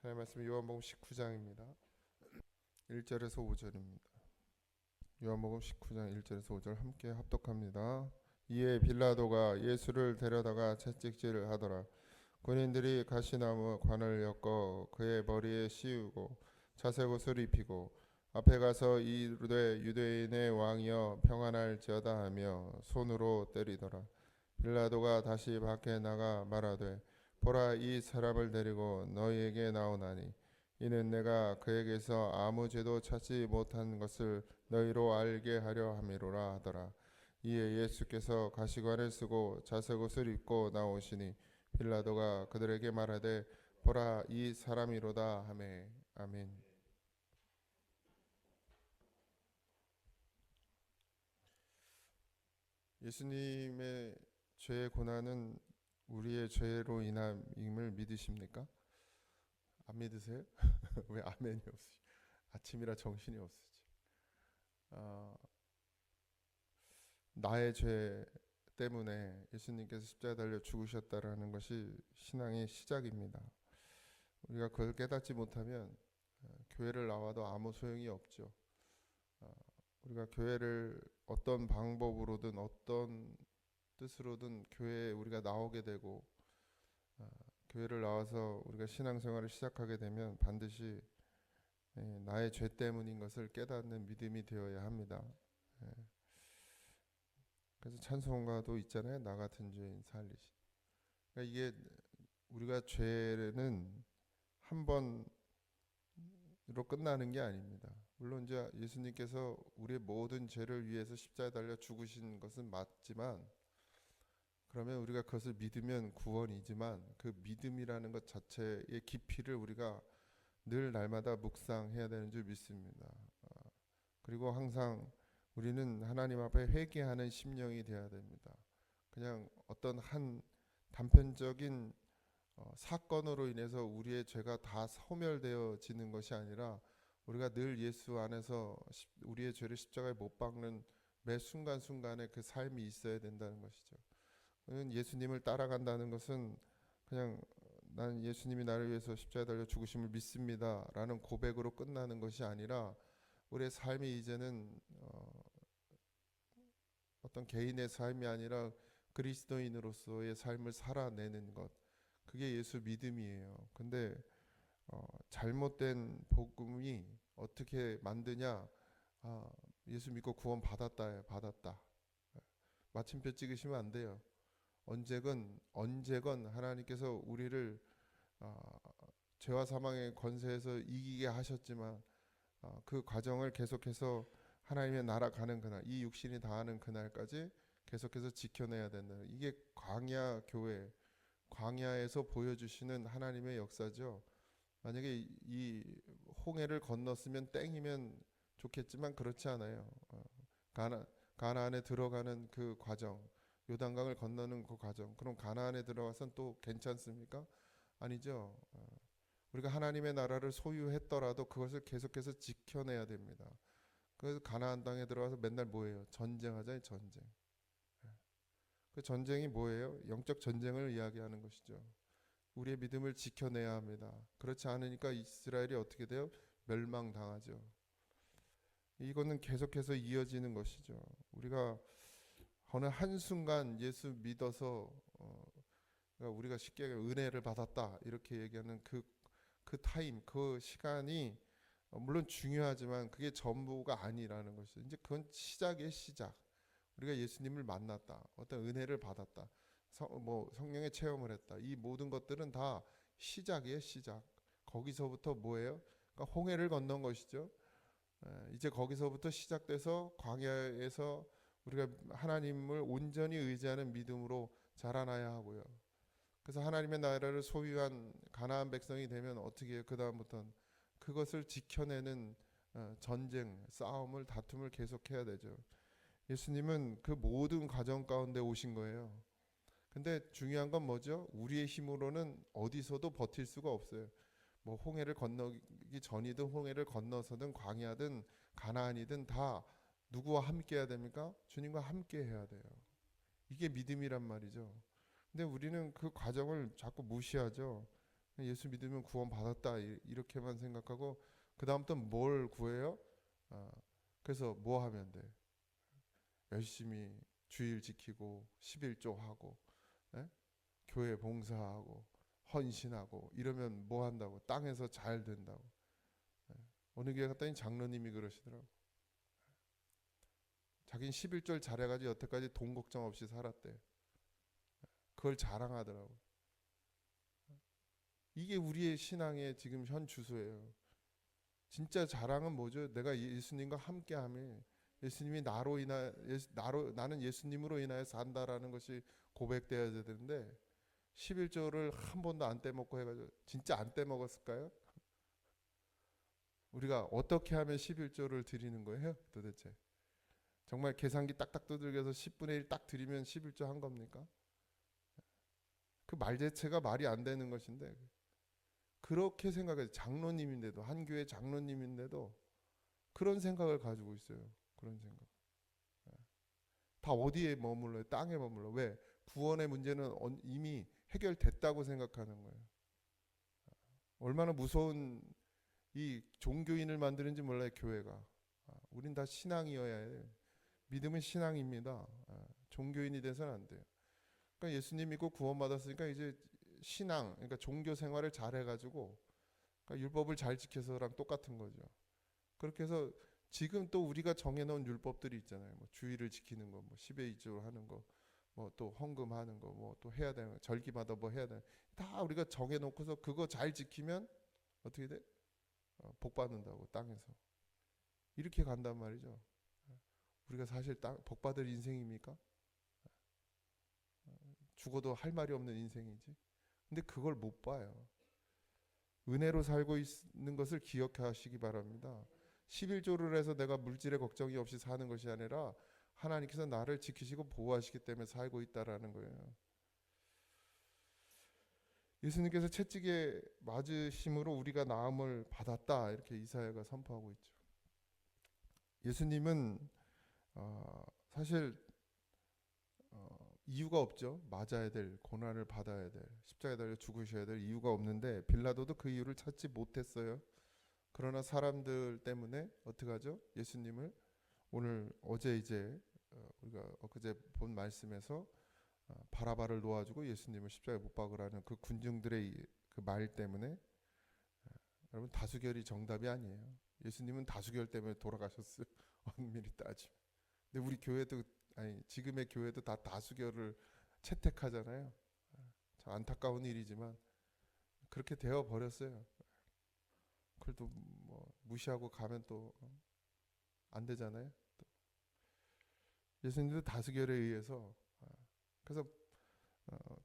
하나님 말씀 요한복음 19장입니다. 1절에서 5절입니다. 요한복음 19장 1절에서 5절 함께 합독합니다. 이에 빌라도가 예수를 데려다가 채찍질을 하더라. 군인들이 가시나무 관을 엮어 그의 머리에 씌우고 자색옷을 입히고 앞에 가서 이르되 유대인의 왕이여 평안할지어다 하며 손으로 때리더라. 빌라도가 다시 밖에 나가 말하되 보라, 이 사람을 데리고 너희에게 나오나니 이는 내가 그에게서 아무 죄도 찾지 못한 것을 너희로 알게 하려 함이로라 하더라. 이에 예수께서 가시관을 쓰고 자색옷을 입고 나오시니 빌라도가 그들에게 말하되 보라, 이 사람이로다 하매. 아멘. 예수님의 죄의 고난은 우리의 죄로 인함임을 믿으십니까? 안 믿으세요? 왜 아멘이 없으시? 아침이라 정신이 없으지. 아, 나의 죄 때문에 예수님께서 십자가에 달려 죽으셨다라는 것이 신앙의 시작입니다. 우리가 그걸 깨닫지 못하면 교회를 나와도 아무 소용이 없죠. 우리가 교회를 어떤 방법으로든 어떤 뜻으로든 교회에 우리가 나오게 되고 교회를 나와서 우리가 신앙생활을 시작하게 되면 반드시 나의 죄 때문인 것을 깨닫는 믿음이 되어야 합니다. 그래서 찬송가도 있잖아요. 나 같은 죄인 살리신. 그러니까 이게 우리가 죄는 한 번으로 끝나는 게 아닙니다. 물론 이제 예수님께서 우리의 모든 죄를 위해서 십자가에 달려 죽으신 것은 맞지만, 그러면 우리가 그것을 믿으면 구원이지만 그 믿음이라는 것 자체의 깊이를 우리가 늘 날마다 묵상해야 되는 줄 믿습니다. 그리고 항상 우리는 하나님 앞에 회개하는 심령이 되어야 됩니다. 그냥 어떤 한 단편적인 사건으로 인해서 우리의 죄가 다 소멸되어지는 것이 아니라 우리가 늘 예수 안에서 우리의 죄를 십자가에 못 박는 매 순간순간에 그 삶이 있어야 된다는 것이죠. 예수님을 따라간다는 것은 그냥 나는 예수님이 나를 위해서 십자가에 달려 죽으심을 믿습니다 라는 고백으로 끝나는 것이 아니라 우리의 삶이 이제는 어떤 개인의 삶이 아니라 그리스도인으로서의 삶을 살아내는 것, 그게 예수 믿음이에요. 근데 잘못된 복음이 어떻게 만드냐? 예수 믿고 구원 받았다. 마침표 찍으시면 안 돼요. 언제건 하나님께서 우리를 죄와 사망의 권세에서 이기게 하셨지만 그 과정을 계속해서 하나님의 나라 가는 그날, 이 육신이 다하는 그날까지 계속해서 지켜내야 된다. 이게 광야 교회, 광야에서 보여주시는 하나님의 역사죠. 만약에 이 홍해를 건넜으면 땡이면 좋겠지만 그렇지 않아요. 가나안에 들어가는 그 과정, 요단강을 건너는 그 과정, 그럼 가나안에 들어가선 또 괜찮습니까? 아니죠. 우리가 하나님의 나라를 소유했더라도 그것을 계속해서 지켜내야 됩니다. 그래서 가나안 땅에 들어가서 맨날 뭐예요? 전쟁하자니 전쟁. 그 전쟁이 뭐예요? 영적 전쟁을 이야기하는 것이죠. 우리의 믿음을 지켜내야 합니다. 그렇지 않으니까 이스라엘이 어떻게 돼요? 멸망당하죠. 이거는 계속해서 이어지는 것이죠. 우리가 어느 한순간 예수 믿어서 그러니까 우리가 쉽게 은혜를 받았다 이렇게 얘기하는 그 타임, 그 시간이 물론 중요하지만 그게 전부가 아니라는 것이죠. 이제 그건 시작의 시작. 우리가 예수님을 만났다, 어떤 은혜를 받았다, 성령의 체험을 했다. 이 모든 것들은 다 시작이에요, 시작. 거기서부터 뭐예요? 그러니까 홍해를 건넌 것이죠. 이제 거기서부터 시작돼서 광야에서 우리가 하나님을 온전히 의지하는 믿음으로 자라나야 하고요. 그래서 하나님의 나라를 소유한 가나안 백성이 되면 어떻게 해요? 그 다음부터는 그것을 지켜내는 전쟁, 싸움을, 다툼을 계속해야 되죠. 예수님은 그 모든 과정 가운데 오신 거예요. 근데 중요한 건 뭐죠? 우리의 힘으로는 어디서도 버틸 수가 없어요. 뭐 홍해를 건너기 전이든 홍해를 건너서든 광야든 가나안이든 다 누구와 함께 해야 됩니까? 주님과 함께 해야 돼요. 이게 믿음이란 말이죠. 근데 우리는 그 과정을 자꾸 무시하죠. 예수 믿으면 구원 받았다 이렇게만 생각하고 그 다음부터 뭘 구해요? 아, 그래서 뭐 하면 돼? 열심히 주일 지키고 11조 하고, 예? 교회 봉사하고 헌신하고 이러면 뭐 한다고? 땅에서 잘 된다고. 예. 어느 교회 갔더니 장로님이 그러시더라고. 자기는 11절 잘해가지고 여태까지 돈 걱정 없이 살았대. 그걸 자랑하더라고. 이게 우리의 신앙의 지금 현 주소예요. 진짜 자랑은 뭐죠? 내가 예수님과 함께함에 예수님이 나는 예수님으로 인하여 산다라는 것이 고백되어야 되는데 11조를 한 번도 안 떼먹고 해가지고 진짜 안 떼먹었을까요? 우리가 어떻게 하면 11조를 드리는 거예요? 도대체 정말 계산기 딱딱 두들겨서 10분의 1 딱 드리면 11조 한 겁니까? 그 말 자체가 말이 안 되는 것인데 그렇게 생각해서 장로님인데도 한 교회 장로님인데도 그런 생각을 가지고 있어요. 그런 생각. 다 어디에 머물러요? 땅에 머물러. 왜? 구원의 문제는 이미 해결됐다고 생각하는 거예요. 얼마나 무서운 이 종교인을 만드는지 몰라요, 교회가. 우린 다 신앙이어야 해요. 믿음은 신앙입니다. 종교인이 돼서는 안 돼요. 그러니까 예수님 믿고 구원받았으니까 이제 신앙, 그러니까 종교 생활을 잘 해가지고 그러니까 율법을 잘 지켜서랑 똑같은 거죠. 그렇게 해서 지금 또 우리가 정해놓은 율법들이 있잖아요. 뭐 주의를 지키는 거, 뭐 10의 2조 하는 거, 뭐 또 헌금하는 거, 뭐 또 해야 되는 거, 절기마다 뭐 해야 되는 거. 다 우리가 정해놓고서 그거 잘 지키면 어떻게 돼? 복 받는다고 땅에서 이렇게 간단 말이죠. 우리가 사실 복 받을 인생입니까? 죽어도 할 말이 없는 인생이지. 근데 그걸 못 봐요. 은혜로 살고 있는 것을 기억하시기 바랍니다. 11조를 해서 내가 물질에 걱정이 없이 사는 것이 아니라 하나님께서 나를 지키시고 보호하시기 때문에 살고 있다라는 거예요. 예수님께서 채찍에 맞으심으로 우리가 나음을 받았다 이렇게 이사야가 선포하고 있죠. 예수님은 사실 이유가 없죠. 맞아야 될, 고난을 받아야 될, 십자가에 달려 죽으셔야 될 이유가 없는데 빌라도도 그 이유를 찾지 못했어요. 그러나 사람들 때문에 어떻게 하죠? 예수님을 어제 이제 우리가 엊그제 본 말씀에서 바라바를 놓아주고 예수님을 십자가에 못 박으라는 그 군중들의 그 말 때문에 여러분 다수결이 정답이 아니에요. 예수님은 다수결 때문에 돌아가셨어요. 엄밀히 따지면. 근데 우리 교회도 지금의 교회도 다 다수결을 채택하잖아요. 참 안타까운 일이지만 그렇게 되어 버렸어요. 그걸 또 뭐 무시하고 가면 또 안 되잖아요. 예수님도 다수결에 의해서 그래서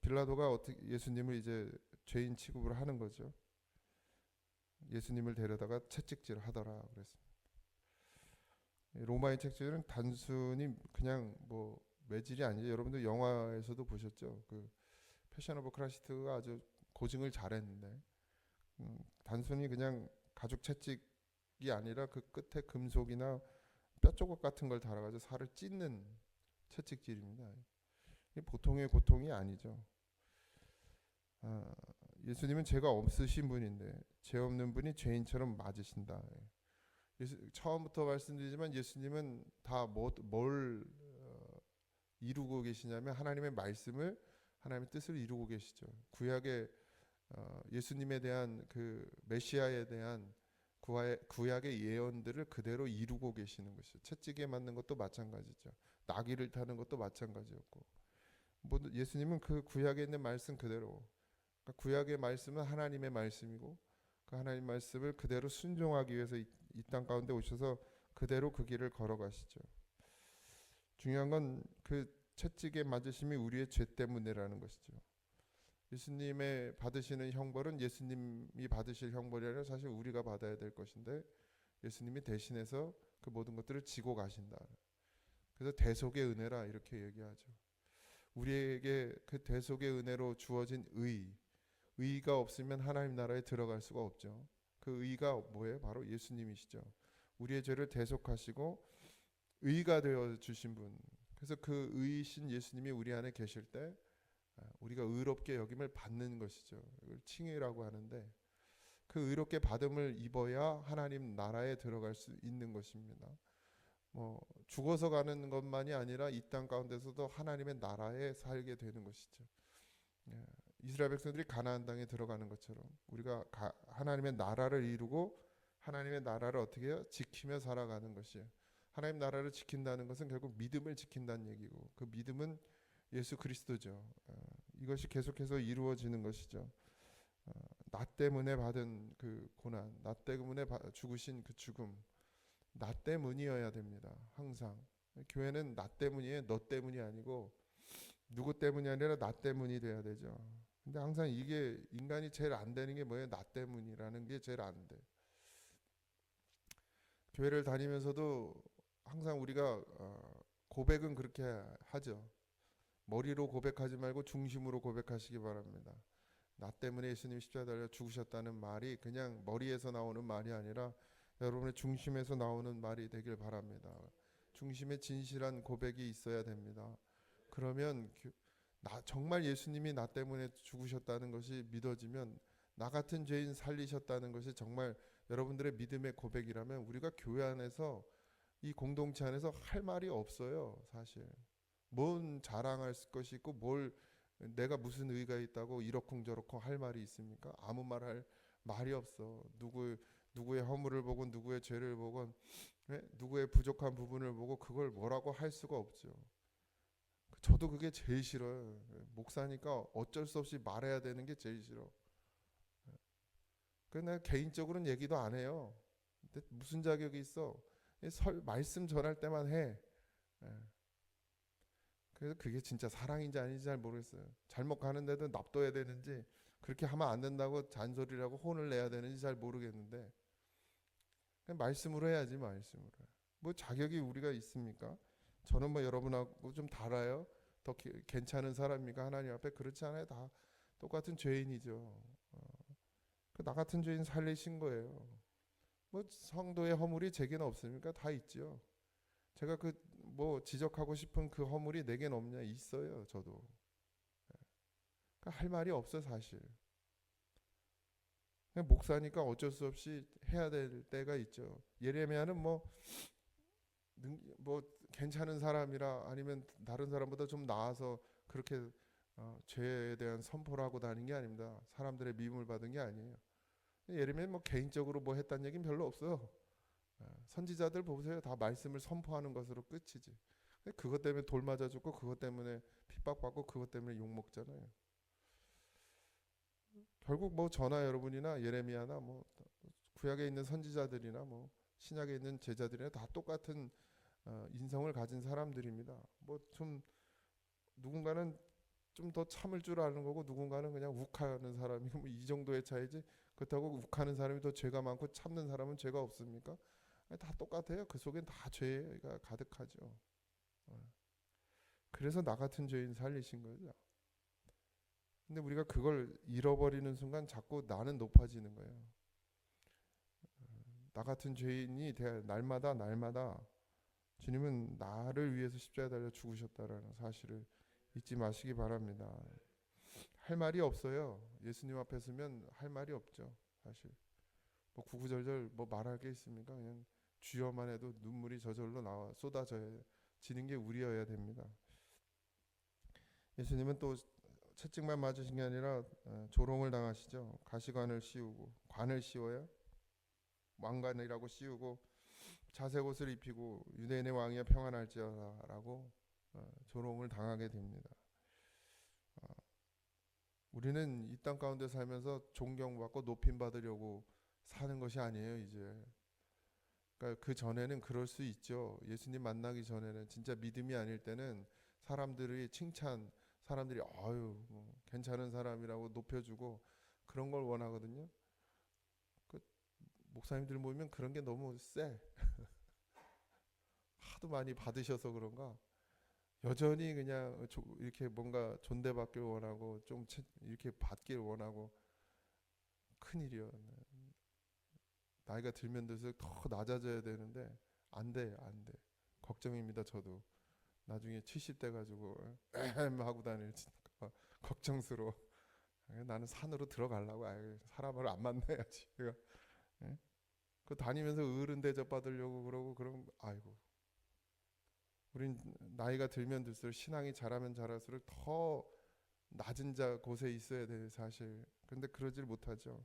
빌라도가 어떻게 예수님을 이제 죄인 취급을 하는 거죠. 예수님을 데려다가 채찍질 하더라 그랬습니다. 로마의 채찍질은 단순히 그냥 뭐 매질이 아니죠. 여러분들 영화에서도 보셨죠. 그 패션 오브 크라이스트가 아주 고증을 잘했는데 단순히 그냥 가죽 채찍이 아니라 그 끝에 금속이나 뼈 조각 같은 걸 달아가지고 살을 찢는 채찍질입니다. 이게 보통의 고통이 아니죠. 예수님은 죄가 없으신 분인데 죄 없는 분이 죄인처럼 맞으신다. 처음부터 말씀드리지만 예수님은 다 뭘 이루고 계시냐면 하나님의 말씀을 하나님의 뜻을 이루고 계시죠. 구약의 예수님에 대한 그 메시아에 대한 구약의 예언들을 그대로 이루고 계시는 것이죠. 채찍에 맞는 것도 마찬가지죠. 나귀를 타는 것도 마찬가지였고 예수님은 그 구약에 있는 말씀 그대로 그러니까 구약의 말씀은 하나님의 말씀이고 그 하나님 말씀을 그대로 순종하기 위해서 이 땅 가운데 오셔서 그대로 그 길을 걸어가시죠. 중요한 건 그 채찍에 맞으심이 우리의 죄 때문이라는 것이죠. 예수님의 받으시는 형벌은 예수님이 받으실 형벌이 아니라 사실 우리가 받아야 될 것인데 예수님이 대신해서 그 모든 것들을 지고 가신다. 그래서 대속의 은혜라 이렇게 얘기하죠. 우리에게 그 대속의 은혜로 주어진 의가 없으면 하나님 나라에 들어갈 수가 없죠. 그 의가 뭐예요? 바로 예수님이시죠. 우리의 죄를 대속하시고 의가 되어 주신 분. 그래서 그 의이신 예수님이 우리 안에 계실 때 우리가 의롭게 여김을 받는 것이죠. 이걸 칭의라고 하는데 그 의롭게 받음을 입어야 하나님 나라에 들어갈 수 있는 것입니다. 뭐 죽어서 가는 것만이 아니라 이 땅 가운데서도 하나님의 나라에 살게 되는 것이죠. 예, 이스라엘 백성들이 가나안 땅에 들어가는 것처럼 우리가 하나님의 나라를 이루고 하나님의 나라를 어떻게 해요? 지키며 살아가는 것이에요. 하나님 나라를 지킨다는 것은 결국 믿음을 지킨다는 얘기고 그 믿음은 예수 그리스도죠. 이것이 계속해서 이루어지는 것이죠. 나 때문에 받은 그 고난, 나 때문에 죽으신 그 죽음, 나 때문이어야 됩니다. 항상 교회는 나 때문이에요. 너 때문이 아니고 누구 때문이 아니라 나 때문이 돼야 되죠. 근데 항상 이게 인간이 제일 안 되는 게 뭐예요? 나 때문이라는 게 제일 안 돼. 교회를 다니면서도 항상 우리가 고백은 그렇게 하죠. 머리로 고백하지 말고 중심으로 고백하시기 바랍니다. 나 때문에 예수님 십자가에 달려 죽으셨다는 말이 그냥 머리에서 나오는 말이 아니라 여러분의 중심에서 나오는 말이 되길 바랍니다. 중심에 진실한 고백이 있어야 됩니다. 그러면 정말 예수님이 나 때문에 죽으셨다는 것이 믿어지면 나 같은 죄인 살리셨다는 것이 정말 여러분들의 믿음의 고백이라면 우리가 교회 안에서 이 공동체 안에서 할 말이 없어요. 사실 뭔 자랑할 것이 있고 뭘 내가 무슨 의가 있다고 이러쿵저러쿵 할 말이 있습니까? 아무 말 할 말이 없어. 누구의 허물을 보고 누구의 죄를 보고 누구의 부족한 부분을 보고 그걸 뭐라고 할 수가 없죠. 저도 그게 제일 싫어요. 목사니까 어쩔 수 없이 말해야 되는 게 제일 싫어. 그래서 내가 개인적으로는 얘기도 안 해요. 근데 무슨 자격이 있어? 말씀 전할 때만 해. 그래서 그게 진짜 사랑인지 아닌지 잘 모르겠어요. 잘못 가는데도 납둬야 되는지 그렇게 하면 안 된다고 잔소리라고 혼을 내야 되는지 잘 모르겠는데 그냥 말씀으로 해야지. 말씀으로. 뭐 자격이 우리가 있습니까? 저는 뭐 여러분하고 좀 달라요. 더 괜찮은 사람입니까? 하나님 앞에 그렇지 않아요. 다 똑같은 죄인이죠. 나 같은 죄인 살리신 거예요. 뭐 성도의 허물이 제게는 없습니까? 다 있죠. 제가 뭐 지적하고 싶은 그 허물이 내겐 없냐? 있어요. 저도. 그러니까 할 말이 없어 사실. 그냥 목사니까 어쩔 수 없이 해야 될 때가 있죠. 예레미야는 뭐 괜찮은 사람이라 아니면 다른 사람보다 좀 나아서 그렇게 죄에 대한 선포를 하고 다닌 게 아닙니다. 사람들의 미움을 받은 게 아니에요. 예레미야 뭐 개인적으로 뭐 했다는 얘기는 별로 없어요. 선지자들 보세요. 다 말씀을 선포하는 것으로 끝이지. 그것 때문에 돌 맞아 죽고 그것 때문에 핍박받고 그것 때문에 욕 먹잖아요. 결국 뭐 저나 여러분이나 예레미야나 뭐 구약에 있는 선지자들이나 뭐 신약에 있는 제자들이나 다 똑같은 인성을 가진 사람들입니다. 뭐 좀 누군가는 좀 더 참을 줄 아는 거고 누군가는 그냥 욱하는 사람이고 뭐 이 정도의 차이지. 그렇다고 욱하는 사람이 더 죄가 많고 참는 사람은 죄가 없습니까? 다 똑같아요. 그 속엔 다 죄가 가득하죠. 그래서 나 같은 죄인 살리신 거죠. 근데 우리가 그걸 잃어버리는 순간 자꾸 나는 높아지는 거예요. 나 같은 죄인이 날마다 주님은 나를 위해서 십자가에 달려 죽으셨다라는 사실을 잊지 마시기 바랍니다. 할 말이 없어요. 예수님 앞에 서면 할 말이 없죠. 사실 뭐 구구절절 뭐 말할 게 있습니까? 그냥 주여만 해도 눈물이 저절로 나와 쏟아지는 게 우리여야 됩니다. 예수님은 또 채찍만 맞으신 게 아니라 조롱을 당하시죠. 가시관을 씌우고 관을 씌워요. 왕관이라고 씌우고 자색 옷을 입히고 유대인의 왕이여 평안할지어다라고 조롱을 당하게 됩니다. 우리는 이 땅 가운데 살면서 존경받고 높임 받으려고 사는 것이 아니에요. 이제 그러니까 그 전에는 그럴 수 있죠. 예수님 만나기 전에는 진짜 믿음이 아닐 때는 사람들이 사람들이 뭐 괜찮은 사람이라고 높여주고 그런 걸 원하거든요. 그 목사님들 모이면 그런 게 너무 세. 하도 많이 받으셔서 그런가 여전히 그냥 이렇게 뭔가 존대받길 원하고 좀 이렇게 받길 원하고 큰일이요. 나이가 들면 들수록 더 낮아져야 되는데 안 돼. 걱정입니다. 저도 나중에 70대 가지고 하고 다닐까 걱정스러워. 나는 산으로 들어가려고. 사람을 안 만나야지. 예? 그 다니면서 어른 대접 받으려고 그러고 그럼 아이고. 우린 나이가 들면 들수록 신앙이 자라면 자랄수록 더 낮은 곳에 있어야 돼 사실. 근데 그러질 못하죠.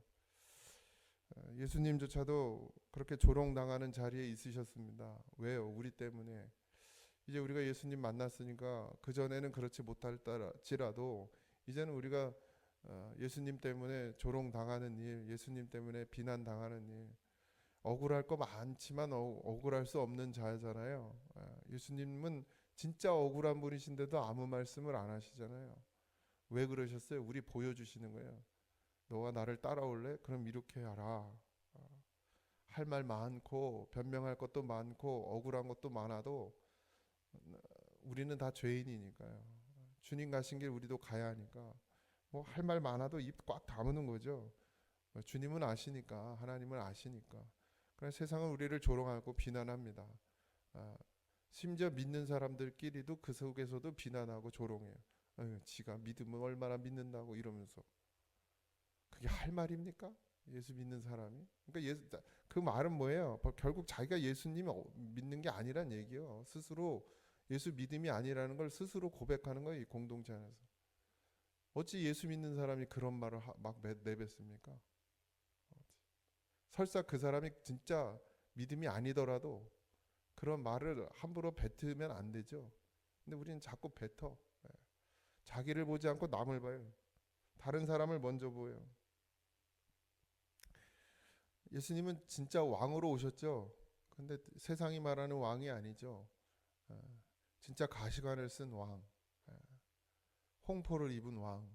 예수님조차도 그렇게 조롱당하는 자리에 있으셨습니다. 왜요? 우리 때문에. 이제 우리가 예수님 만났으니까 그 전에는 그렇지 못할지라도 이제는 우리가 예수님 때문에 조롱당하는 일, 예수님 때문에 비난당하는 일, 억울할 거 많지만 억울할 수 없는 자잖아요. 예수님은 진짜 억울한 분이신데도 아무 말씀을 안 하시잖아요. 왜 그러셨어요? 우리 보여주시는 거예요. 너가 나를 따라올래? 그럼 이렇게 하라. 할 말 많고 변명할 것도 많고 억울한 것도 많아도 우리는 다 죄인이니까요. 주님 가신 길 우리도 가야 하니까 뭐 할 말 많아도 입 꽉 다무는 거죠. 주님은 아시니까, 하나님은 아시니까. 그래서 세상은 우리를 조롱하고 비난합니다. 심지어 믿는 사람들끼리도 그 속에서도 비난하고 조롱해요. 지가 믿으면 얼마나 믿는다고 이러면서. 그게 할 말입니까? 예수 믿는 사람이? 그러니까 그 말은 뭐예요? 결국 자기가 예수님 믿는 게 아니란 얘기예요. 스스로 예수 믿음이 아니라는 걸 스스로 고백하는 거예요. 이 공동체 안에서. 어찌 예수 믿는 사람이 그런 말을 막 내뱉습니까? 설사 그 사람이 진짜 믿음이 아니더라도 그런 말을 함부로 뱉으면 안 되죠. 근데 우리는 자꾸 뱉어. 자기를 보지 않고 남을 봐요. 다른 사람을 먼저 보여요. 예수님은 진짜 왕으로 오셨죠. 근데 세상이 말하는 왕이 아니죠. 진짜 가시관을 쓴 왕, 홍포를 입은 왕,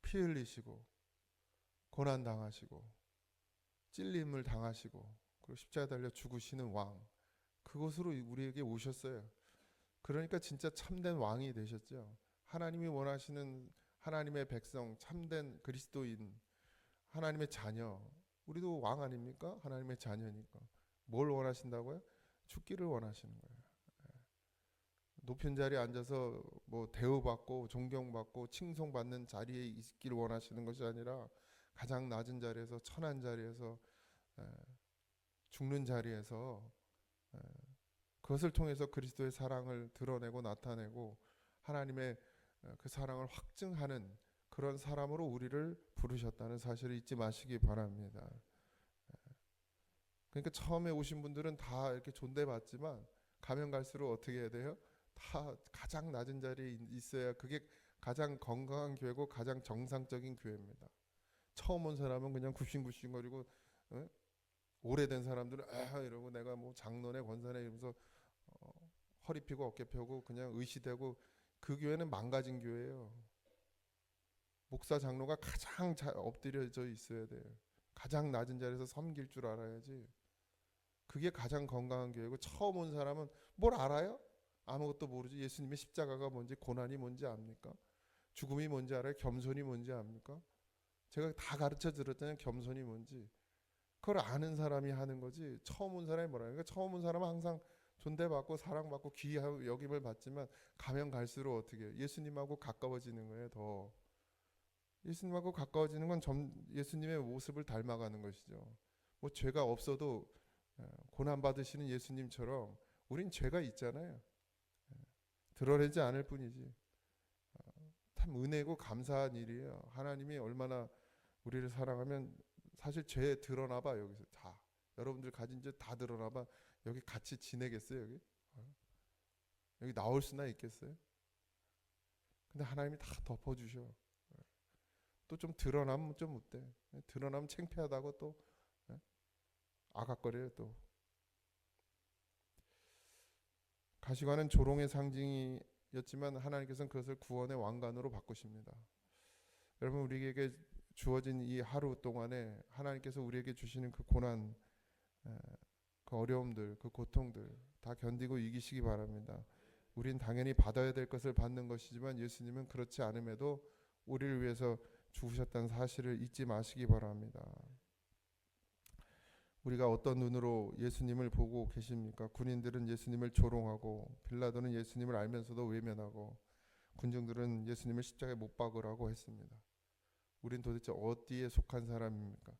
피 흘리시고 고난 당하시고 찔림을 당하시고 그리고 십자가에 달려 죽으시는 왕, 그곳으로 우리에게 오셨어요. 그러니까 진짜 참된 왕이 되셨죠. 하나님이 원하시는 하나님의 백성, 참된 그리스도인, 하나님의 자녀. 우리도 왕 아닙니까? 하나님의 자녀니까. 뭘 원하신다고요? 죽기를 원하시는 거예요. 높은 자리에 앉아서 뭐 대우받고 존경받고 칭송받는 자리에 있기를 원하시는 것이 아니라 가장 낮은 자리에서, 천한 자리에서, 죽는 자리에서 그것을 통해서 그리스도의 사랑을 드러내고 나타내고 하나님의 그 사랑을 확증하는 그런 사람으로 우리를 부르셨다는 사실을 잊지 마시기 바랍니다. 그러니까 처음에 오신 분들은 다 이렇게 존대받지만 가면 갈수록 어떻게 해야 돼요? 다 가장 낮은 자리에 있어야 그게 가장 건강한 교회고 가장 정상적인 교회입니다. 처음 온 사람은 그냥 굽신굽신거리고 오래된 사람들은 이러고 내가 뭐 장로네 권사네 이러면서 허리 펴고 어깨 펴고 그냥 의시되고 그 교회는 망가진 교회예요. 목사 장로가 가장 엎드려져 있어야 돼요. 가장 낮은 자리에서 섬길 줄 알아야지. 그게 가장 건강한 교회고 처음 온 사람은 뭘 알아요? 아무것도 모르지. 예수님의 십자가가 뭔지 고난이 뭔지 압니까? 죽음이 뭔지 알아요? 겸손이 뭔지 압니까? 제가 다 가르쳐 드렸잖아요. 겸손이 뭔지. 그걸 아는 사람이 하는 거지 처음 온 사람이 뭐라. 그러니까 처음 온 사람은 항상 존대받고 사랑받고 귀하고 여김을 받지만 가면 갈수록 어떻게 해요? 예수님하고 가까워지는 거예요. 더 예수님하고 가까워지는 건 예수님의 모습을 닮아가는 것이죠. 뭐 죄가 없어도 고난 받으시는 예수님처럼 우린 죄가 있잖아요. 드러내지 않을 뿐이지. 참 은혜고 감사한 일이에요. 하나님이 얼마나 우리를 사랑하면 사실 죄 드러나봐. 여기서 다 여러분들 가진 죄 다 드러나봐. 여기 같이 지내겠어요? 여기 나올 수나 있겠어요? 근데 하나님이 다 덮어주셔. 또 좀 드러나면 좀 어때? 드러나면 창피하다고 또 아각거려요. 또 가시관은 조롱의 상징이었지만 하나님께서는 그것을 구원의 왕관으로 바꾸십니다. 여러분 우리에게 주어진 이 하루 동안에 하나님께서 우리에게 주시는 그 고난, 그 어려움들, 그 고통들 다 견디고 이기시기 바랍니다. 우린 당연히 받아야 될 것을 받는 것이지만 예수님은 그렇지 않음에도 우리를 위해서 죽으셨다는 사실을 잊지 마시기 바랍니다. 우리가 어떤 눈으로 예수님을 보고 계십니까? 군인들은 예수님을 조롱하고 빌라도는 예수님을 알면서도 외면하고 군중들은 예수님을 십자가에 못 박으라고 했습니다. 우린 도대체 어디에 속한 사람입니까?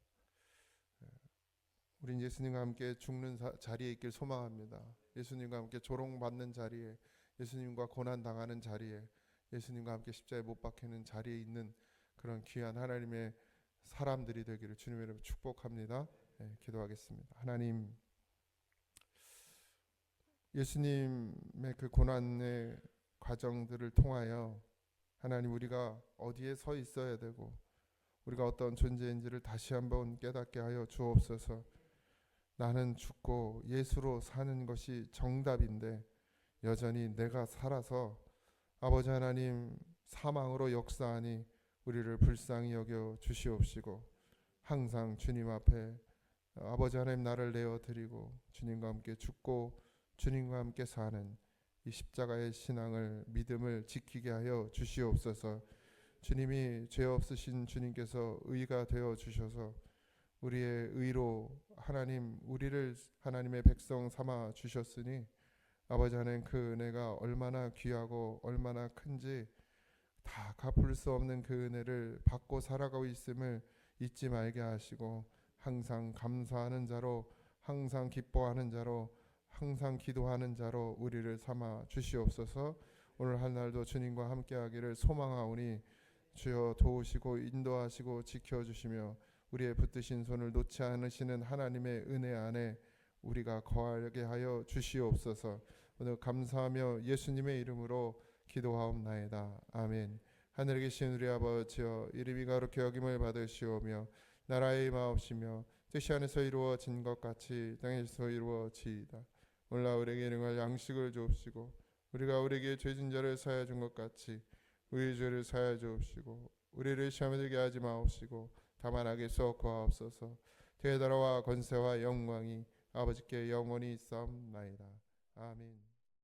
우린 예수님과 함께 죽는 자리에 있길 소망합니다. 예수님과 함께 조롱받는 자리에, 예수님과 고난 당하는 자리에, 예수님과 함께 십자가에 못 박히는 자리에 있는 그런 귀한 하나님의 사람들이 되기를 주님의 이름으로 축복합니다. 기도하겠습니다. 하나님, 예수님의 그 고난의 과정들을 통하여 하나님, 우리가 어디에 서 있어야 되고 우리가 어떤 존재인지를 다시 한번 깨닫게 하여 주옵소서. 나는 죽고 예수로 사는 것이 정답인데 여전히 내가 살아서 아버지 하나님 사망으로 역사하니 우리를 불쌍히 여겨 주시옵시고, 항상 주님 앞에 아버지 하나님 나를 내어드리고 주님과 함께 죽고 주님과 함께 사는 이 십자가의 신앙을, 믿음을 지키게 하여 주시옵소서. 주님이 죄 없으신 주님께서 의가 되어 주셔서 우리의 의로 하나님, 우리를 하나님의 백성 삼아 주셨으니 아버지 하나님, 그 은혜가 얼마나 귀하고 얼마나 큰지 다 갚을 수 없는 그 은혜를 받고 살아가고 있음을 잊지 말게 하시고, 항상 감사하는 자로, 항상 기뻐하는 자로, 항상 기도하는 자로 우리를 삼아 주시옵소서. 오늘 한 날도 주님과 함께하기를 소망하오니 주여 도우시고 인도하시고 지켜주시며 우리의 붙드신 손을 놓지 않으시는 하나님의 은혜 안에 우리가 거하게 하여 주시옵소서. 오늘 감사하며 예수님의 이름으로 기도하옵나이다. 아멘. 하늘에 계신 우리 아버지여, 이름이 거룩히 여김을 받으시오며 나라의 마옵시며 뜻이 하늘에서 이루어진 것 같이 땅에서 이루어지이다. 오늘 우리에게 일용할 양식을 주옵시고 우리가 우리에게 죄진 자를 사하여 준 것 같이 우리 죄를 사하여 주옵시고 우리를 시험에 들게 하지 마옵시고 다만 악에서 구하옵소서. 대다라와 권세와 영광이 아버지께 영원히 있사옵나이다. 아멘.